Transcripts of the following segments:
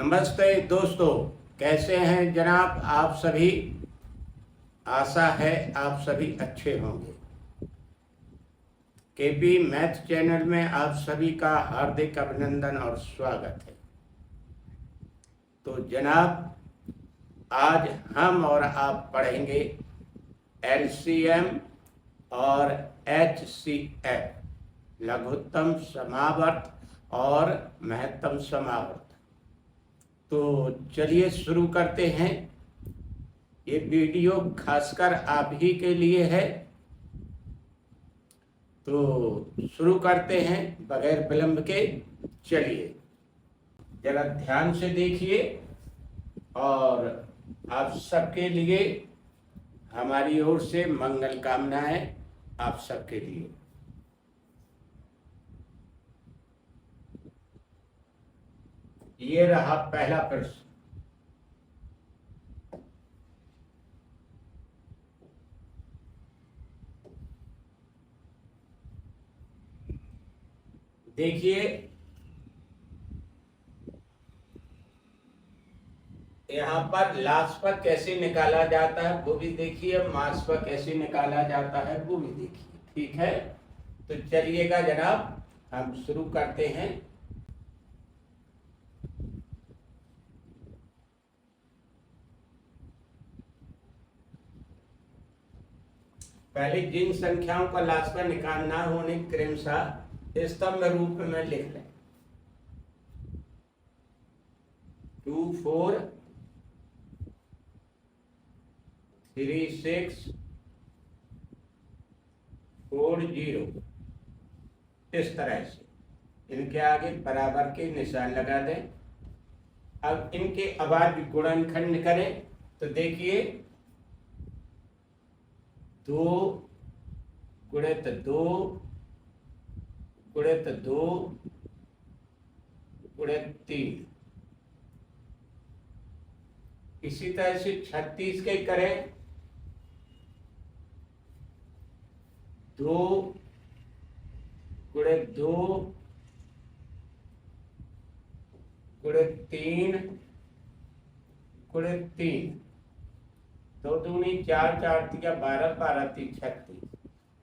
नमस्ते दोस्तों, कैसे हैं जनाब आप सभी। आशा है आप सभी अच्छे होंगे। केपी मैथ चैनल में आप सभी का हार्दिक अभिनंदन और स्वागत है। तो जनाब, आज हम और आप पढ़ेंगे एलसीएम और एचसीएफ, लघुत्तम समावर्त और महत्तम समावर्त। तो चलिए शुरू करते हैं। ये वीडियो खासकर आप ही के लिए है। तो शुरू करते हैं बगैर विलंब के। चलिए जरा ध्यान से देखिए और आप सबके लिए हमारी ओर से मंगल कामनाएं आप सबके लिए। ये रहा पहला प्रश्न। देखिए, यहाँ पर लाश पर कैसे निकाला जाता है वो भी देखिए, मास पर कैसे निकाला जाता है वो भी देखिए। ठीक है, तो चलिएगा जनाब, हम शुरू करते हैं। पहले जिन संख्याओं का लाश पर निकालना है उन्हें क्रमशः स्तंभ रूप में लिख लें। 2 4 3 6 4 0, इस तरह से इनके आगे बराबर के निशान लगा दें। अब इनके अभाज्य गुणनखंड करें तो देखिए 2 गुणित 2 गुणित 2 गुणित 3। इसी तरह से 36 के करें 2 गुणित 2 गुणित 3 गुणित 3। 2 दूनी 4, 4 तिया 12, 12 ती 36।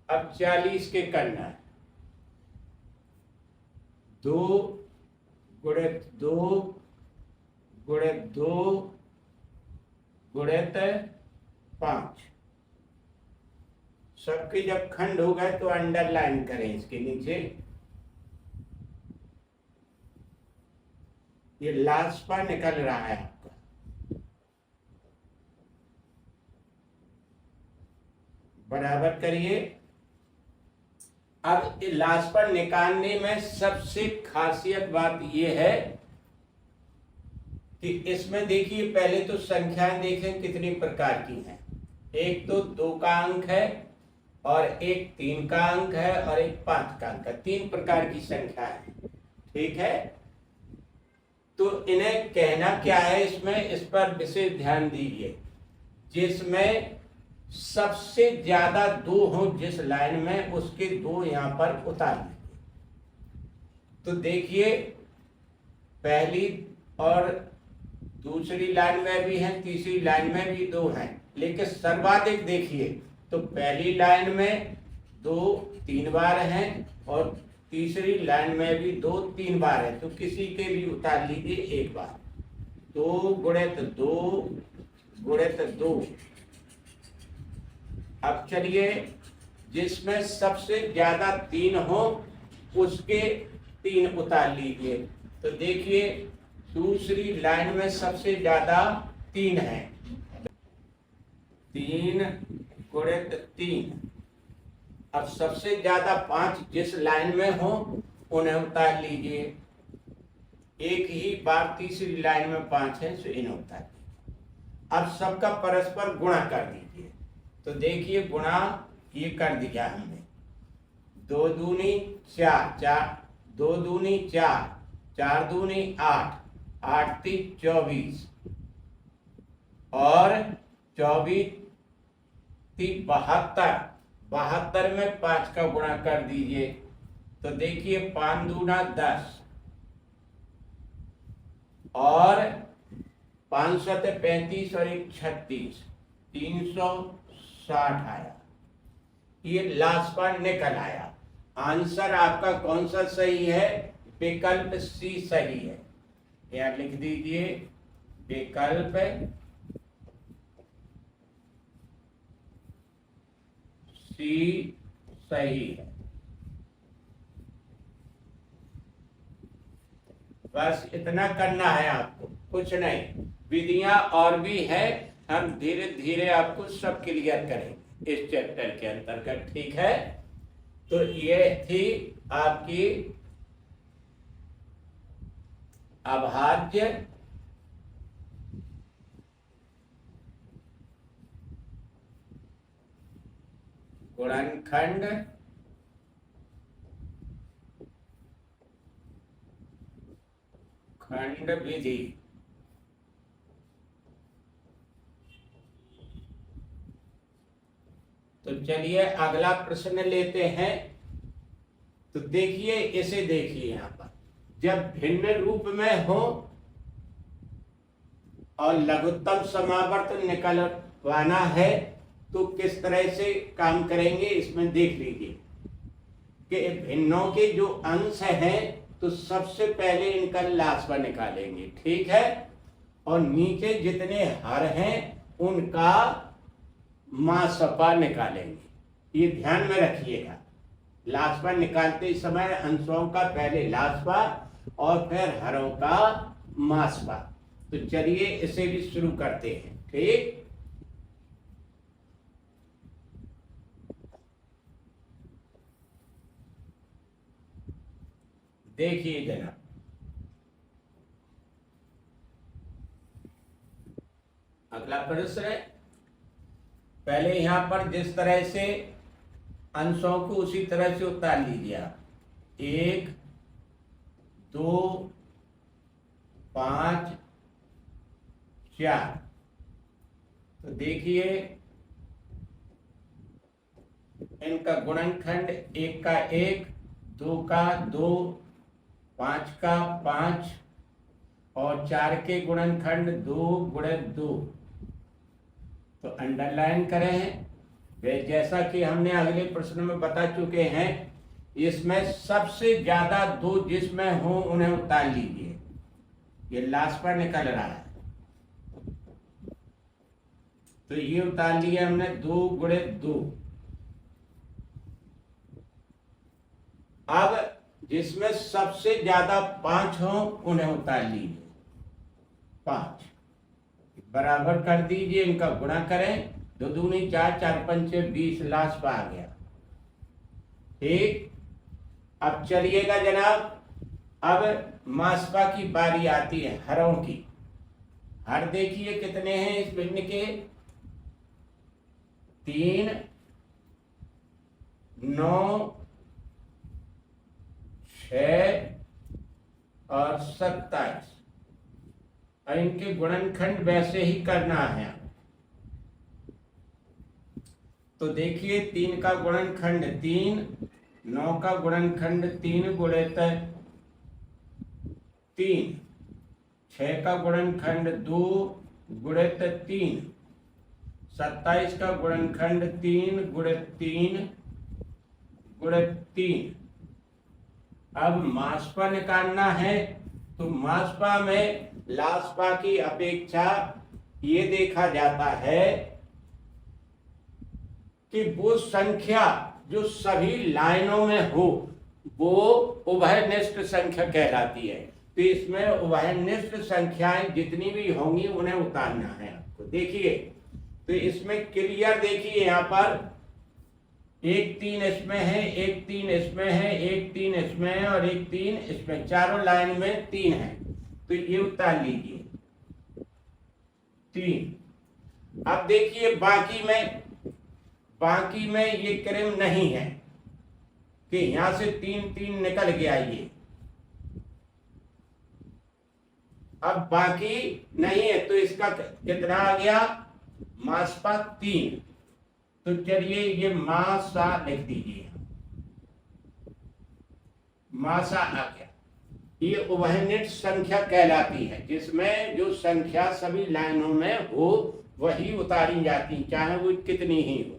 अब 40 के करना है 2 गुणित 2 गुणित 2 गुणित 5। सबके जब खंड हो गए तो अंडरलाइन करें इसके नीचे। ये लाशपा निकल रहा है आपका। बराबर करिए। अब लाशपा निकालने में सबसे खासियत बात यह है कि इसमें देखिए, पहले तो संख्याएं देखें कितनी प्रकार की हैं। एक तो 2 का अंक है और एक 3 का अंक है और एक 5 का अंक है। 3 प्रकार की संख्या है। ठीक है, तो इन्हें कहना क्या है, इसमें इस पर विशेष ध्यान दीजिए। जिसमें सबसे ज्यादा 2 हो जिस लाइन में, उसके 2 यहां पर उतार दीजिए। तो देखिए, पहली और दूसरी लाइन में भी है, तीसरी लाइन में भी 2 हैं, लेकिन सर्वाधिक देखिए तो पहली लाइन में 2 3 बार हैं और तीसरी लाइन में भी 2 3 बार है। तो किसी के भी उतार लीजिए एक बार। 2 गुणित 2 गुणित 2। अब चलिए, जिसमें सबसे ज्यादा 3 हो उसके 3 उतार लीजिए। तो देखिए, दूसरी लाइन में सबसे ज्यादा 3 है। 3 गुणित 3। अब सबसे ज्यादा 5 जिस लाइन में हो उन्हें उतार लीजिए। एक ही बार तीसरी लाइन में 5 है, तो इन्हें उतार लीजिए। अब सबका परस्पर गुणा कर दीजिए। तो देखिए, गुणा ये कर दिया हमने। 2 दूनी 4, 2 दूनी 4, 4 दूनी 8, 8 ती 24 और 24 ती 72। 72 में 5 का गुणा कर दीजिए। तो देखिए, 5 दूना 10, और 535 और 136, 360 आया। ये लास्पा निकल आया। आंसर आपका कौन सा सही है? विकल्प सी सही है। यहां लिख दीजिए विकल्प सी सही है। बस इतना करना है आपको, कुछ नहीं। विधियां और भी है, हम धीरे धीरे आपको सब क्लियर करेंगे इस चैप्टर के अंतर्गत, ठीक है? तो ये थी आपकी अभाज्य, गुणनखंड, खंड विधि। तो चलिए अगला प्रश्न लेते हैं। तो देखिए, इसे देखिए यहां पर, जब भिन्न रूप में हो और लघुत्तम समावर्त निकलवाना है तो किस तरह से काम करेंगे, इसमें देख लीजिए कि भिन्नों के जो अंश हैं तो सबसे पहले इनका लास्वा निकालेंगे, ठीक है? और नीचे जितने हर हैं उनका मासपा निकालेंगे। ये ध्यान में रखिएगा, लास्वा निकालते समय अंशों का पहले लास्वा और फिर हरों का मासपा। तो चलिए इसे भी शुरू करते हैं, ठीक? देखिए जनाब, अगला प्रश्न है। पहले यहां पर जिस तरह से अंशों को उसी तरह से उतार लीजिए आप। 1, 2, 5, 4। तो देखिए इनका गुणनखंड 1 का 1, 2 का 2, 5 का 5 और 4 के गुणनखंड 2 गुणित 2। तो अंडरलाइन करें, वे जैसा कि हमने अगले प्रश्न में बता चुके हैं, इसमें सबसे ज्यादा 2 जिसमें हो उन्हें उतार लीजिए। ये लास्ट पर निकल रहा है, तो ये उतार लिया हमने 2 गुणित 2। अब जिसमें सबसे ज्यादा 5 हो उन्हें उतार लीजिए। 5 बराबर कर दीजिए, इनका गुणा करें। 2 दूनी 4, 4 पंचे 20, लास्ट आ गया, ठीक? अब चलिएगा जनाब, अब मासपा की बारी आती है, हरों की। हर देखिए कितने हैं इस भिन्न के? 3, 9, 6 और 27। और इनके गुणनखंड वैसे ही करना है। तो देखिए 3 का गुणनखंड 3, 9 का गुणनखंड 3 गुणित 3, 6 का गुणनखंड 2 गुणित 3, 27 का गुणनखंड 3 गुणित 3 गुणित 3। अब मासपा निकालना है, तो मासपा में लास्पा की अपेक्षा ये देखा जाता है कि वो संख्या जो सभी लाइनों में हो वो उभयनिष्ठ संख्या कहलाती है। तो इसमें उभयनिष्ठ संख्याएं जितनी भी होंगी उन्हें उतारना है आपको। देखिए तो इसमें क्लियर देखिए, यहाँ पर 1 3 इसमें है, 1 3 इसमें है, 1 3 इसमें है और 1 3 इसमें, चारों लाइन में 3 है। तो ये उतार लीजिए 3। अब देखिए बाकी में ये क्रम नहीं है कि यहां से 3 3 निकल गया ये। अब बाकी नहीं है तो इसका कितना आ गया? मासपा 3। तो चलिए ये मासा लिख दीजिए, मासा आ गया। ये उभयनिष्ठ संख्या कहलाती है, जिसमें जो संख्या सभी लाइनों में हो वही उतारी जाती, चाहे वो कितनी ही हो।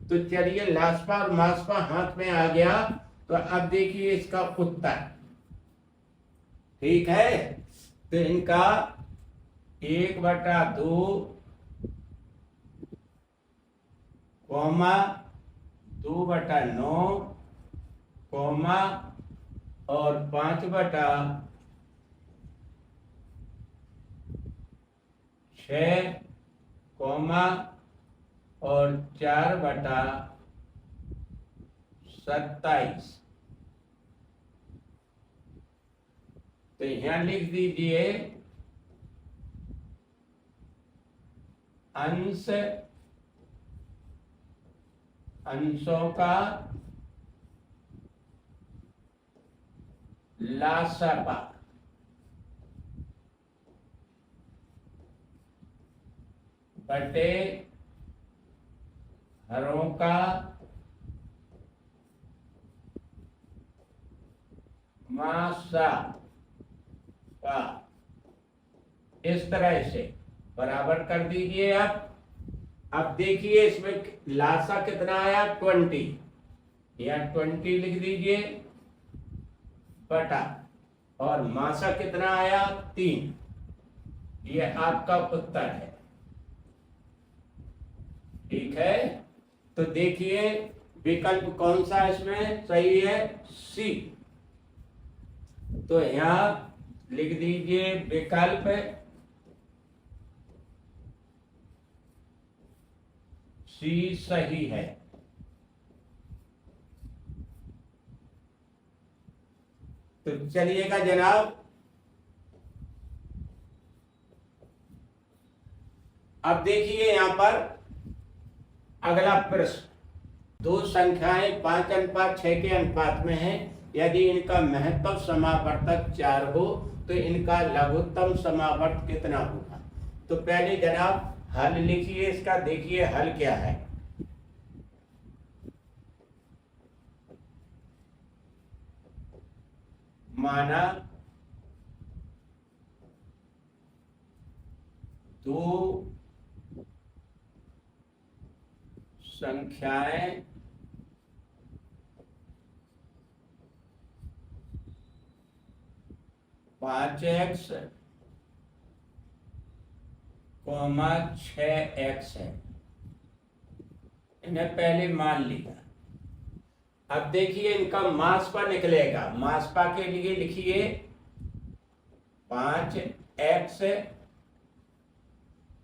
तो चलिए लास्पा और मास्पा हाथ में आ गया, तो अब देखिए इसका उत्तर। ठीक है, तो इनका 1/2 कॉमा 2/9 कॉमा और 5/6 कॉमा और 4/27। तो यहां लिख दीजिए अंश अंशों का लासपा। बटे हरों का मासा का। इस तरह से बराबर कर दीजिए। अब देखिए इसमें लासा कितना आया 20, या 20 लिख दीजिए बटा, और मासा कितना आया 3। ये आपका उत्तर है। ठीक है, तो देखिए विकल्प कौन सा इसमें सही है, सी। तो यहां लिख दीजिए विकल्प सी सही है। तो चलिएगा जनाब, अब देखिए यहां पर अगला प्रश्न। दो संख्याएं 5:6 के अनुपात में हैं। यदि इनका महत्तम समावर्तक 4 हो तो इनका लघुत्तम समावर्त कितना होगा। तो पहले जनाब हल लिखिए इसका, देखिए हल क्या है। माना दो संख्याएं पांच एक्स कॉमा 6x है। इन्हें पहले मान लिया। अब देखिए इनका मास्पा निकलेगा। मास्पा के लिए लिखिए 5x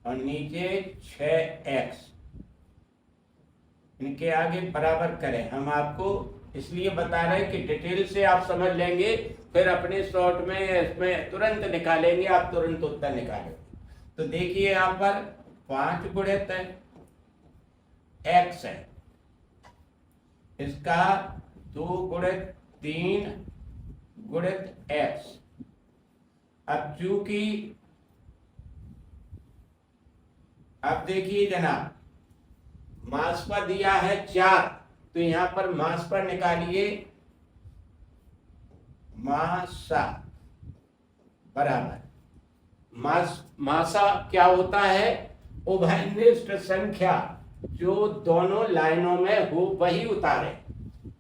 और नीचे 6x। इनके आगे बराबर करें। हम आपको इसलिए बता रहे हैं कि डिटेल से आप समझ लेंगे, फिर अपने शॉर्ट में इसमें तुरंत निकालेंगे, आप तुरंत उत्तर निकालेंगे। तो देखिए यहां पर 5 गुणित x है, इसका 2 गुणित 3 गुणित x। अब चूंकि अब देखिए जनाब मास्पा दिया है 4, तो यहां पर मास्पा निकालिए मासा बराबर मासा क्या होता है, उभयनिष्ठ संख्या जो दोनों लाइनों में हो वही उतारे।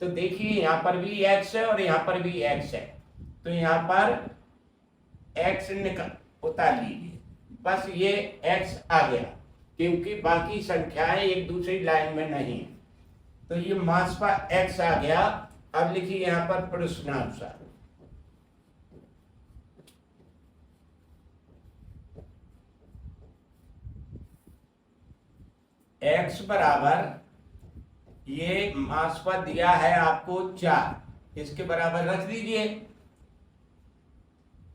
तो देखिए यहां पर भी x है और यहां पर भी x है, तो यहां पर x निकल उतार लीजिए। बस ये x आ गया, क्योंकि बाकी संख्याएं एक दूसरी लाइन में नहीं है। तो ये मास्पा x आ गया। अब लिखिए यहां पर प्रश्नानुसार x बराबर, ये मास्पा दिया है आपको 4, इसके बराबर रख दीजिए।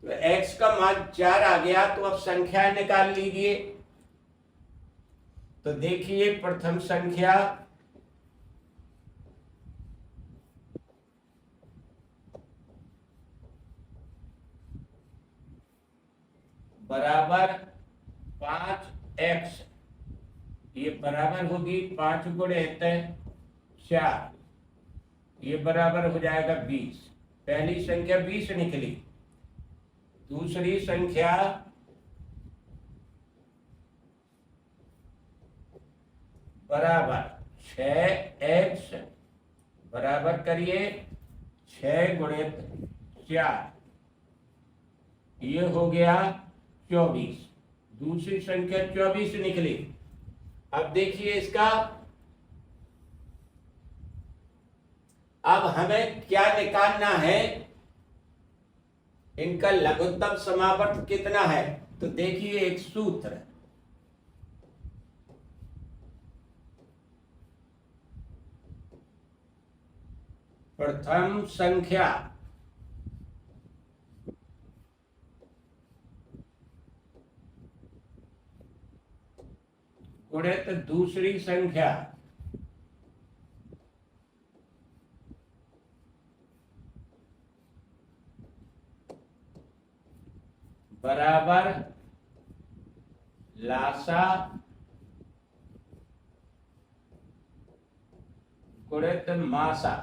तो x का मान 4 आ गया, तो अब संख्या निकाल लीजिए। तो देखिए प्रथम संख्या बराबर 5x, ये बराबर होगी 5 गुणित 4, ये बराबर हो जाएगा 20। पहली संख्या 20 निकली, दूसरी संख्या बराबर 6x बराबर करिए 6 गुणित 4, ये हो गया 24। दूसरी संख्या 24 निकली। अब देखिए इसका, अब हमें क्या निकालना है, इनका लघुत्तम समावर्त कितना है। तो देखिए एक सूत्र, प्रथम संख्या गुणित दूसरी संख्या बराबर लासा गुणित मासा।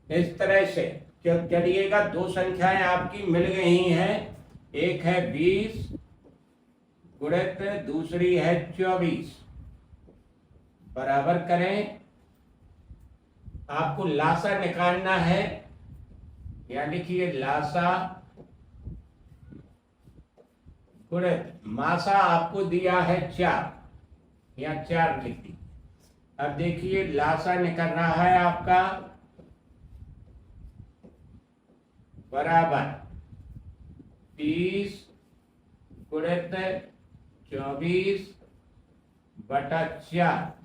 इस तरह से चलिएगा, दो संख्याएं आपकी मिल गई हैं, एक है 20 गुणित दूसरी है 24, बराबर करें। आपको लासा निकालना है, या लिखिए लासा गुणित मासा आपको दिया है 4, या 4 लिख दी। अब देखिए लासा निकल रहा है आपका बराबर 30 गुणित 24 बटा 4,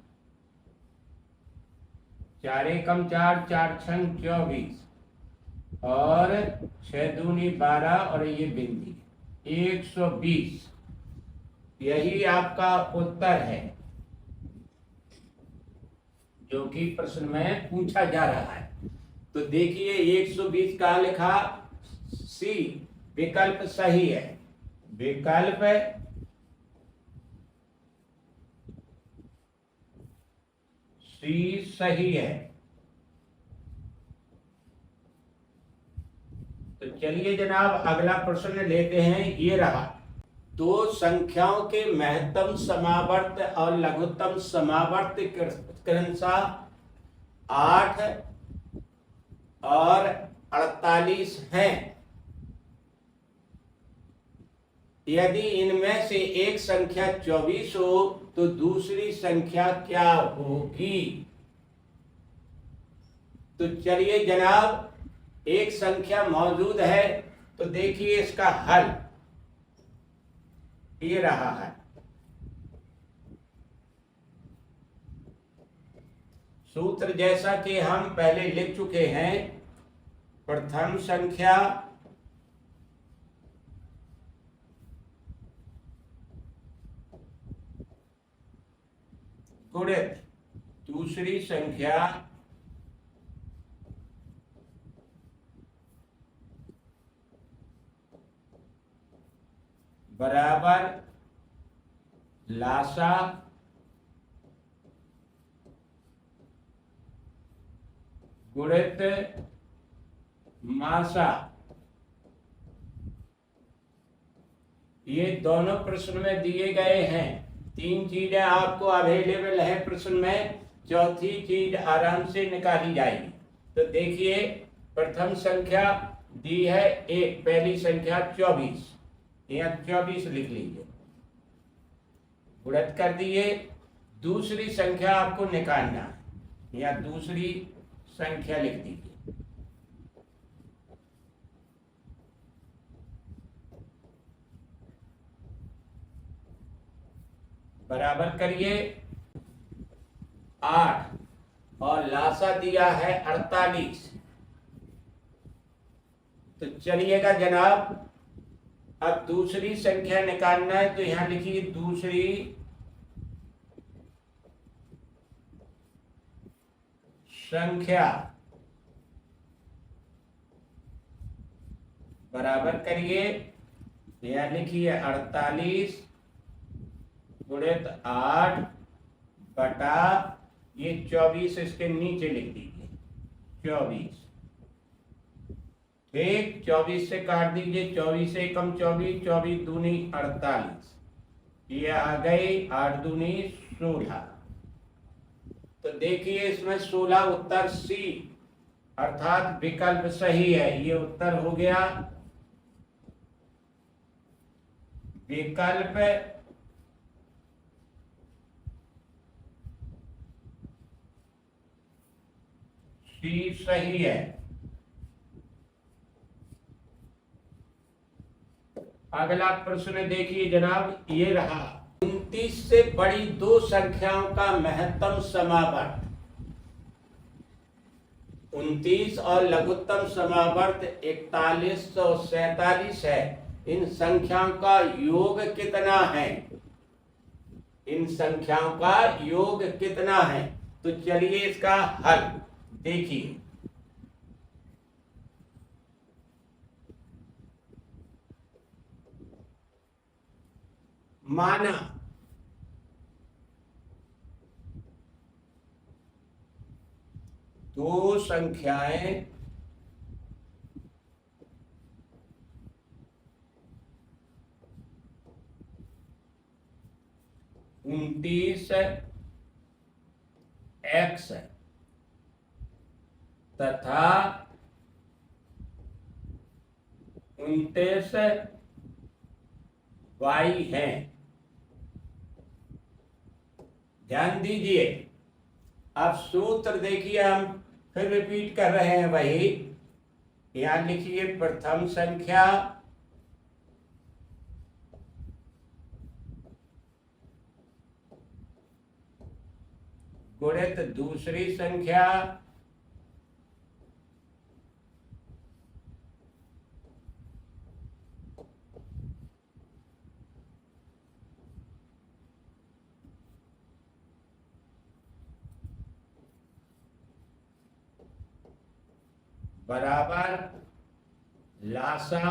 4 एकम 4, 4 छंग 24, और 6 दूनी 12, और ये बिंदी 120। यही आपका उत्तर है जो कि प्रश्न में पूछा जा रहा है। तो देखिए 120 कहाँ लिखा, सी विकल्प सही है, विकल्प सी सही है। तो चलिए जनाब अगला प्रश्न लेते हैं, ये रहा। दो संख्याओं के महत्तम समावर्त और लघुत्तम समावर्त क्रमशः 8 और 48 हैं। यदि इनमें से एक संख्या 24 हो तो दूसरी संख्या क्या होगी। तो चलिए जनाब, एक संख्या मौजूद है, तो देखिए इसका हल ये रहा है। सूत्र जैसा कि हम पहले लिख चुके हैं, प्रथम संख्या गुणित दूसरी संख्या बराबर लासा गुणित मासा। ये दोनों प्रश्न में दिए गए हैं। 3 चीजें आपको अवेलेबल है प्रश्न में, चौथी चीज आराम से निकाली जाएगी। तो देखिए प्रथम संख्या दी है 1, पहली संख्या 24, यहाँ 24 लिख लीजिए, गुणित कर दिए। दूसरी संख्या आपको निकालना है, या दूसरी संख्या लिख दीजिए, बराबर करिए 8, और लासा दिया है 48। तो चलिएगा जनाब, अब दूसरी संख्या निकालना है, तो यहां लिखिए दूसरी संख्या, बराबर करिए, यहां लिखिए 48 गुणित 8 बटा ये 24, इसके नीचे लिख दीजिए 24। ठीक, 24 से काट दीजिए, 24 से कम 24, 24 दूनी 48, ये आ गई 8 दूनी 16। तो देखिए इसमें 16 उत्तर सी अर्थात विकल्प सही है। ये उत्तर हो गया विकल्प सी सही है। अगला प्रश्न देखिए जनाब, ये रहा 29 से बड़ी दो संख्याओं का महत्तम समावर्त। 29 और लघुत्तम समावर्त 4147 है। इन संख्याओं का योग कितना है? इन संख्याओं का योग कितना है? तो चलिए इसका हल देखिए। माना दो संख्याएं उनतीस एक्स तथा 29 वाई है। ध्यान दीजिए, अब सूत्र देखिए, हम फिर रिपीट कर रहे हैं वही। यहां लिखिए प्रथम संख्या गुणित दूसरी संख्या बराबर लासा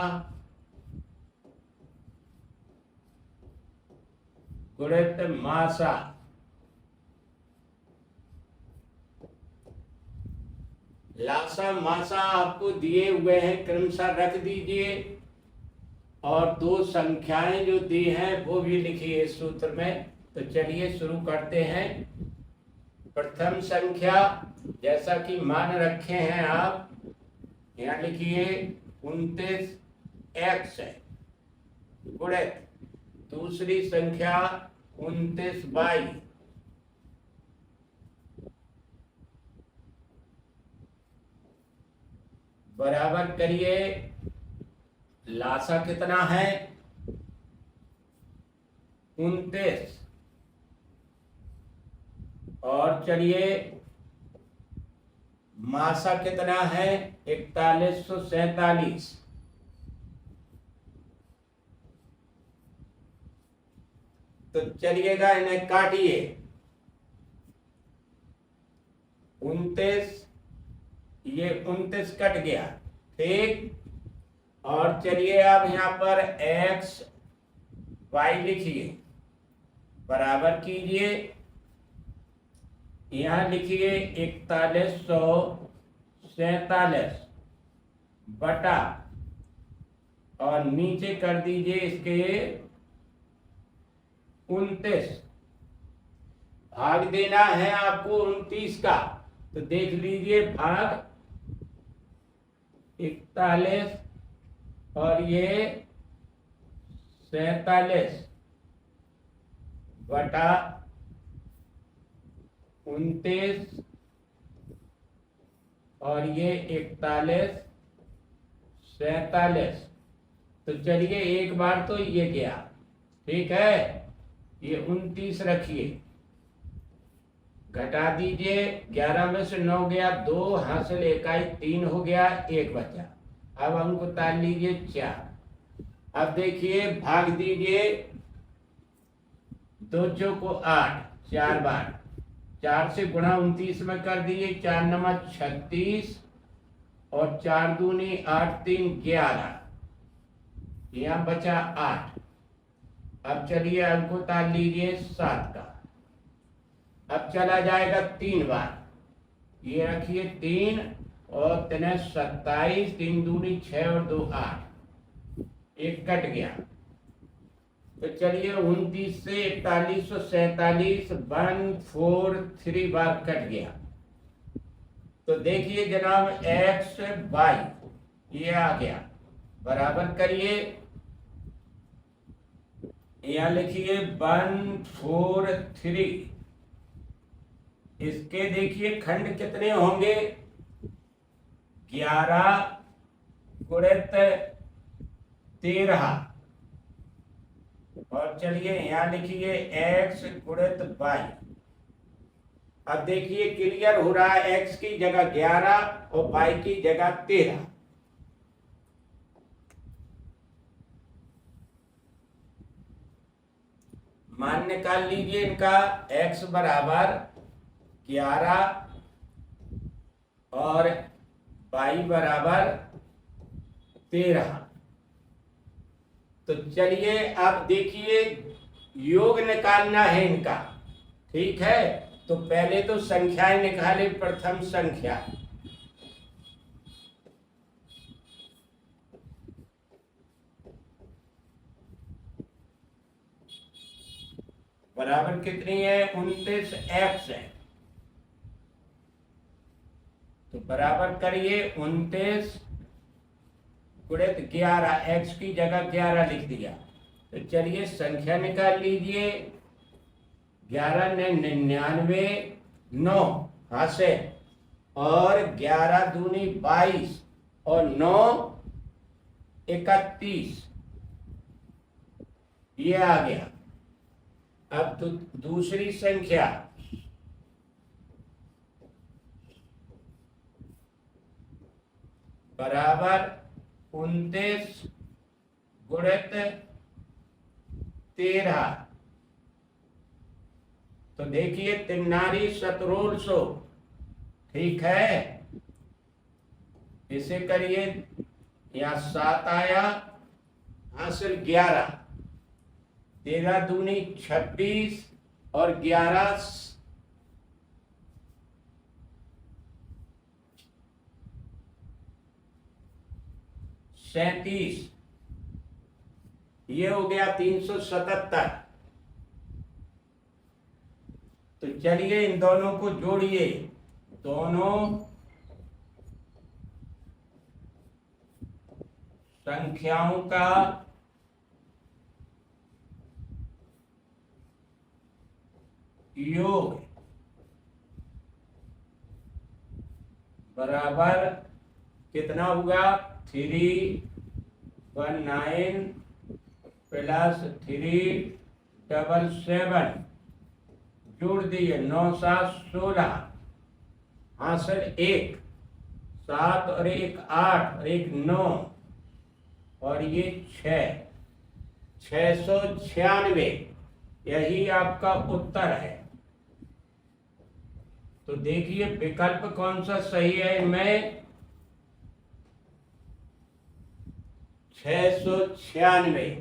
गुणित मासा। लासा मासा आपको दिए हुए हैं, क्रमशः रख दीजिए और दो संख्याएं जो दी हैं वो भी लिखिए इस सूत्र में। तो चलिए शुरू करते हैं। प्रथम संख्या जैसा कि मान रखे हैं आप, यहाँ लिखिए 29 एक्स है गुणित दूसरी संख्या 29 वाई बराबर करिए लासा कितना है 29 और चलिए मासा कितना है 4147। तो चलिएगा इन्हें काटिए। 29 ये 29 कट गया, ठीक। और चलिए अब यहां पर x y लिखिए, बराबर कीजिए। यहां लिखिए 4147 बटा और नीचे कर दीजिए इसके 29। भाग देना है आपको 29 का, तो देख लीजिए भाग 41 और ये 47 बटा 29 और ये 41 47। तो चलिए एक बार तो ये गया, ठीक है। ये 29 रखिए, घटा दीजिए, 11 में से 9 गया, 2 हासिल इकाई 3 हो गया, 1 बचा। अब अंक उतार लीजिए 4। अब देखिए भाग दीजिए, 2 चौको 8, 4 बार 4 से गुणा 29 में कर दीजिए, 4 नंबर 36 और 4 दूनी 8 3 11, यहाँ बचा 8। अब चलिए अंक उतार लीजिए 7 का। अब चला जाएगा 3 बार, ये रखिए 3 और 27, 3 दूनी 6 और 2 8, एक कट गया। तो चलिए 29 से 41 और 47, 1 4 3 बार कट गया। तो देखिए जनाब एक्स वाई ये आ गया, बराबर करिए, यहां लिखिए 1 4 3। इसके देखिए खंड कितने होंगे, 11 गुणित 13, और चलिए यहां लिखिए x गुणित y। अब देखिए क्लियर हो रहा है, x की जगह 11 और y की जगह 13। मान निकाल लीजिए इनका, x बराबर 11 और y बराबर 13। तो चलिए आप देखिए योग निकालना है इनका, ठीक है। तो पहले तो संख्याएं निकाले, प्रथम संख्या बराबर कितनी है, 29x है। तो बराबर करिए 29 गुणित 11, x की जगह 11 लिख दिया। तो चलिए संख्या निकाल लीजिए, 11 ने 99, 9 हाथ और 11 दूनी 22 और 9 31, ये आ गया। अब तो दूसरी संख्या बराबर 29 गुणित 13। तो देखिए 1700, ठीक है। इसे करिए, यहां 7 आया, हासिल 11, 13 दूनी 26 और 11 37, ये हो गया 377। तो चलिए इन दोनों को जोड़िए, दोनों संख्याओं का योग बराबर कितना होगा, 319 प्लस 377, जोड़ दिए 9 7 16, हासिल 1 7 और 1 8 और 1 9 और ये 696, यही आपका उत्तर है। तो देखिए विकल्प कौन सा सही है इनमें, 696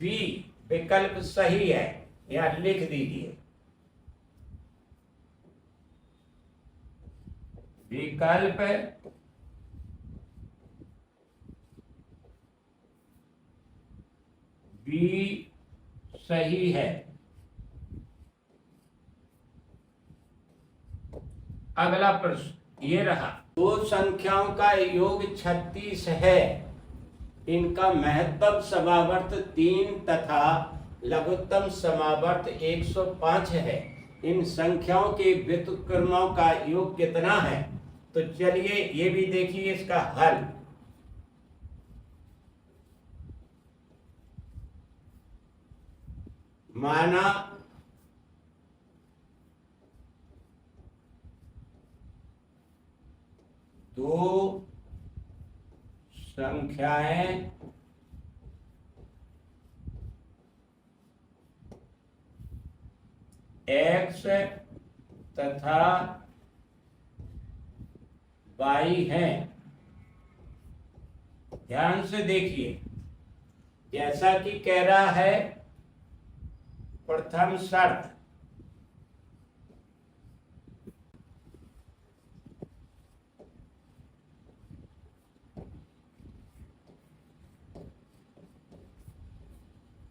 बी विकल्प सही है, यहां लिख दीजिए विकल्प बी सही है। अगला प्रश्न ये रहा, दो संख्याओं का योग 36 है, इनका महत्तम समावर्त 3 तथा लघुत्तम समावर्त 105 है। इन संख्याओं के व्युत्क्रमों का योग कितना है। तो चलिए ये भी देखिए इसका हल। माना दो संख्याएं x तथा y हैं। ध्यान से देखिए, जैसा कि कह रहा है प्रथम शर्त,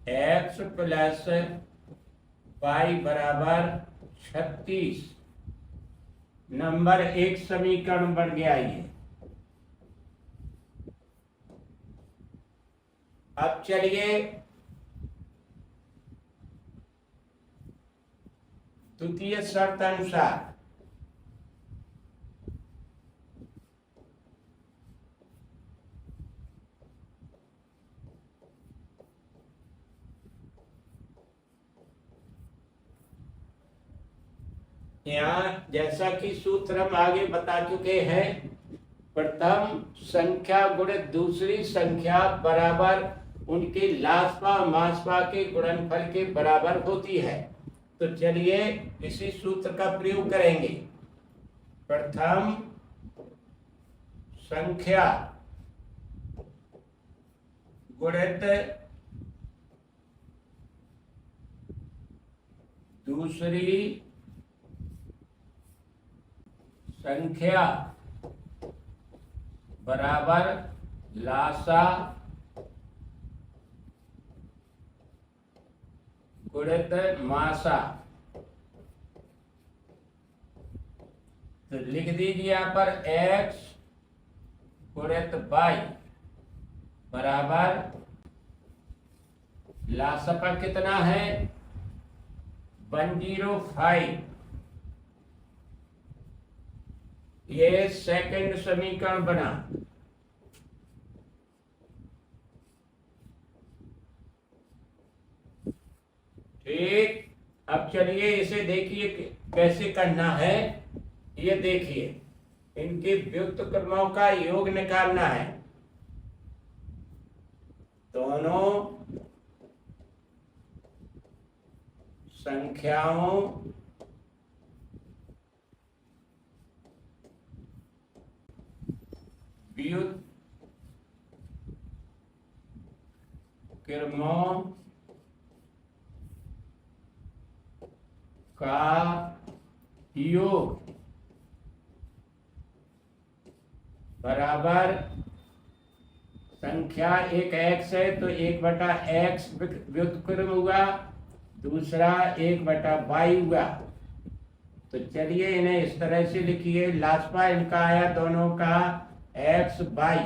x प्लस वाई बराबर 36 नंबर एक समीकरण बढ़ गया ये। अब चलिए द्वितीय शर्त अनुसार यहाँ जैसा कि सूत्र हम आगे बता चुके हैं, प्रथम संख्या गुणित दूसरी संख्या बराबर उनके लासपा मासपा के गुणनफल के बराबर होती है। तो चलिए इसी सूत्र का प्रयोग करेंगे। प्रथम संख्या गुणित दूसरी संख्या बराबर लासा गुणित मासा। तो लिख दीजिए यहाँ पर x गुणित y बराबर लासा पर कितना है 105। ये सेकंड समीकरण बना। ठीक, अब चलिए इसे देखिए कैसे करना है। ये देखिए इनके व्युत्क्रमों का योग निकालना है। दोनों संख्याओं व्युत्क्रमों का योग बराबर संख्या एक x है तो 1/x व्युत्क्रम हुआ, दूसरा 1/y हुआ। तो चलिए इन्हें इस तरह से लिखिए। लास्पा इनका आया दोनों का x बाई,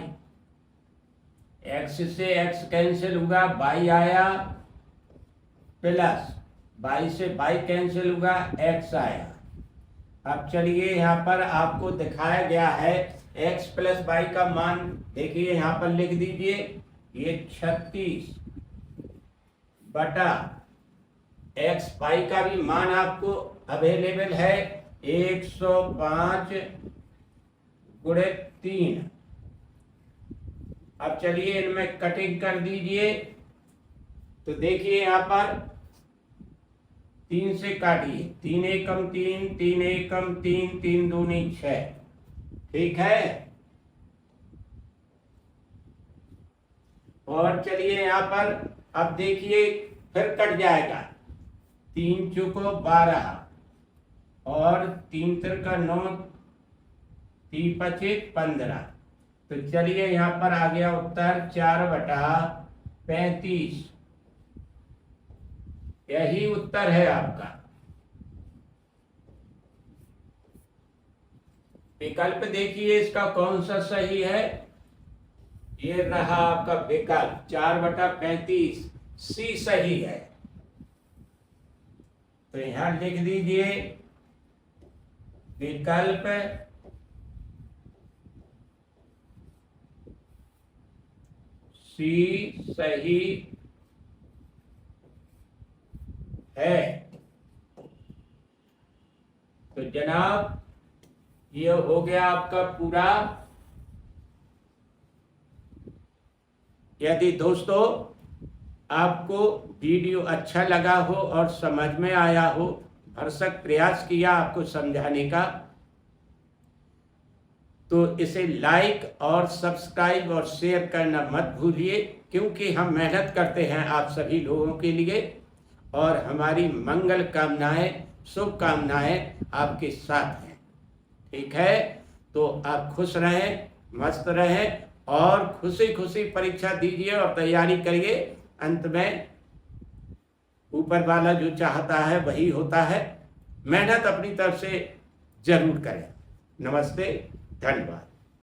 x से x कैंसिल हुआ, y आया प्लस y से y कैंसिल हुआ, x आया। अब चलिए यहाँ पर आपको दिखाया गया है x प्लस y का मान देखिए यहाँ पर लिख दीजिए। ये 36 बटा x y का भी मान आपको अवेलेबल है 105 गुणित 3। अब चलिए इनमें कटिंग कर दीजिए। तो देखिए यहाँ पर 3 से काटिए, 3 एकम 3, 3 एकम 3, 3 दूनी 6। ठीक है। और चलिए यहाँ पर अब देखिए फिर कट जाएगा। 3 चौको 12 और 3 तिरका 9, 3 पचे 15। तो चलिए यहाँ पर आ गया उत्तर 4/35। यही उत्तर है आपका। विकल्प देखिए इसका कौन सा सही है। ये रहा आपका विकल्प 4/35 सी सही है। तो यहां लिख दीजिए विकल्प सी सही है। तो जनाब ये हो गया आपका पूरा। यदि दोस्तों आपको वीडियो अच्छा लगा हो और समझ में आया हो, भरसक प्रयास किया आपको समझाने का, तो इसे लाइक और सब्सक्राइब और शेयर करना मत भूलिए, क्योंकि हम मेहनत करते हैं आप सभी लोगों के लिए और हमारी मंगल कामनाएं, शुभकामनाएं आपके साथ हैं। ठीक है, तो आप खुश रहें, मस्त रहें और खुशी खुशी परीक्षा दीजिए और तैयारी करिए। अंत में ऊपर वाला जो चाहता है वही होता है। मेहनत अपनी तरफ से जरूर करें। नमस्ते, धन्यवाद।